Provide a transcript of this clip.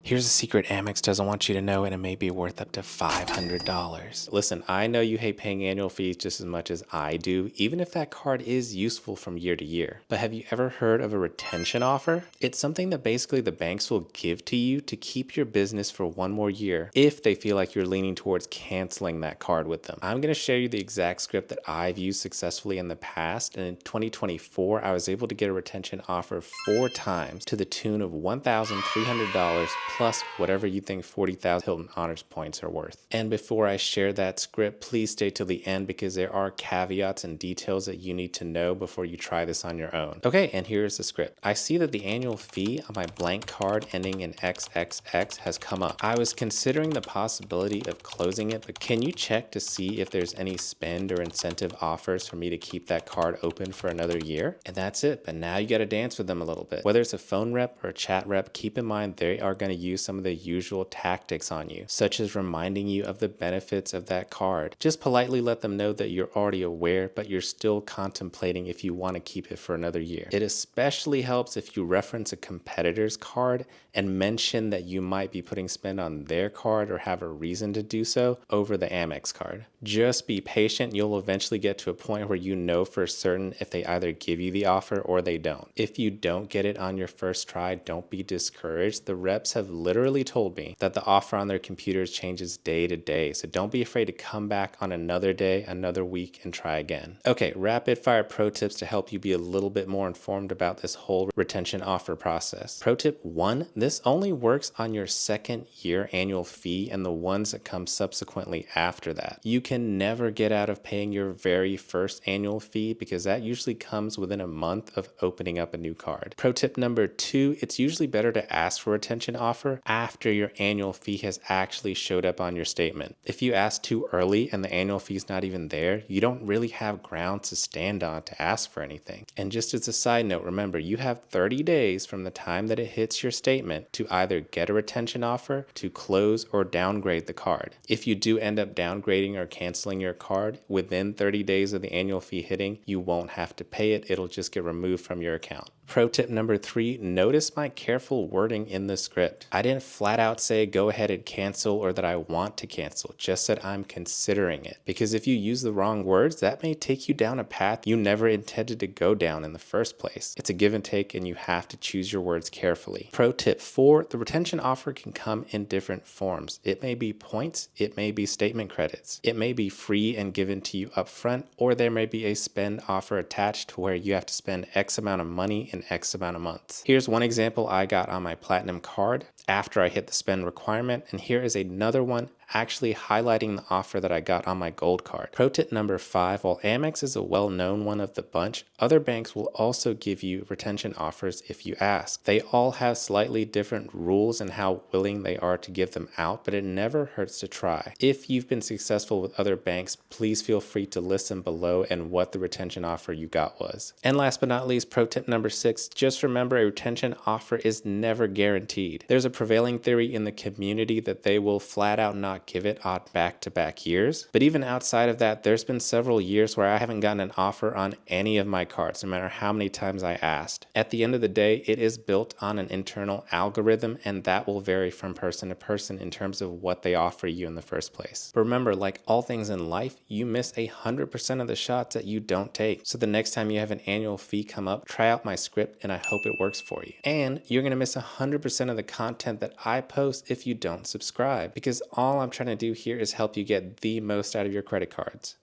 Here's a secret Amex doesn't want you to know, and it may be worth up to $500. Listen, I know you hate paying annual fees just as much as I do, even if that card is useful from year to year. But have you ever heard of a retention offer? It's something that basically the banks will give to you to keep your business for one more year if they feel like you're leaning towards canceling that card with them. I'm going to share you the exact script that I've used successfully in the past, and in 2024, I was able to get a retention offer 4 times to the tune of $1,300 plus whatever you think 40,000 Hilton Honors points are worth. And before I share that script, please stay till the end because there are caveats and details that you need to know before you try this on your own. Okay, and here's the script. I see that the annual fee on my blank card ending in XXX has come up. I was considering the possibility of closing it, but can you check to see if there's any spend or incentive offers for me to keep that card open for another year? And that's it, but now you gotta dance with them a little bit. Whether it's a phone rep or a chat rep, keep in mind they are gonna use some of the usual tactics on you, such as reminding you of the benefits of that card. Just politely let them know that you're already aware, but you're still contemplating if you want to keep it for another year. It especially helps if you reference a competitor's card and mention that you might be putting spend on their card or have a reason to do so over the Amex card. Just be patient. You'll eventually get to a point where you know for certain if they either give you the offer or they don't. If you don't get it on your first try, don't be discouraged. The reps have literally told me that the offer on their computers changes day to day, so don't be afraid to come back on another day, another week, and try again. Okay, rapid fire pro tips to help you be a little bit more informed about this whole retention offer process. Pro tip 1, this only works on your second year annual fee and the ones that come subsequently after that. You can never get out of paying your very first annual fee because that usually comes within a month of opening up a new card. Pro tip number 2, it's usually better to ask for a retention offer after your annual fee has actually showed up on your statement. If you ask too early and the annual fee is not even there, you don't really have grounds to stand on to ask for anything. And just as a side note, remember you have 30 days from the time that it hits your statement to either get a retention offer, to close, or downgrade the card. If you do end up downgrading or canceling your card within 30 days of the annual fee hitting, you won't have to pay it. It'll just get removed from your account. Pro tip number 3, notice my careful wording in the script. I didn't flat out say go ahead and cancel or that I want to cancel, just that I'm considering it. Because if you use the wrong words, that may take you down a path you never intended to go down in the first place. It's a give and take and you have to choose your words carefully. Pro tip 4, the retention offer can come in different forms. It may be points, it may be statement credits, it may be free and given to you upfront, or there may be a spend offer attached to where you have to spend X amount of money in X amount of months. Here's one example I got on my Platinum card after I hit the spend requirement, and here is another one actually highlighting the offer that I got on my Gold card. Pro tip number 5, while Amex is a well-known one of the bunch, other banks will also give you retention offers if you ask. They all have slightly different rules and how willing they are to give them out, but it never hurts to try. If you've been successful with other banks, please feel free to listen below and what the retention offer you got was. And last but not least, pro tip number 6, just remember a retention offer is never guaranteed. There's a prevailing theory in the community that they will flat out not give it on back-to-back years. But even outside of that, there's been several years where I haven't gotten an offer on any of my cards, no matter how many times I asked. At the end of the day, it is built on an internal algorithm, and that will vary from person to person in terms of what they offer you in the first place. But remember, like all things in life, you miss 100% of the shots that you don't take. So the next time you have an annual fee come up, try out my script, and I hope it works for you. And you're going to miss 100% of the content that I post if you don't subscribe, because all I'm trying to do here is help you get the most out of your credit cards.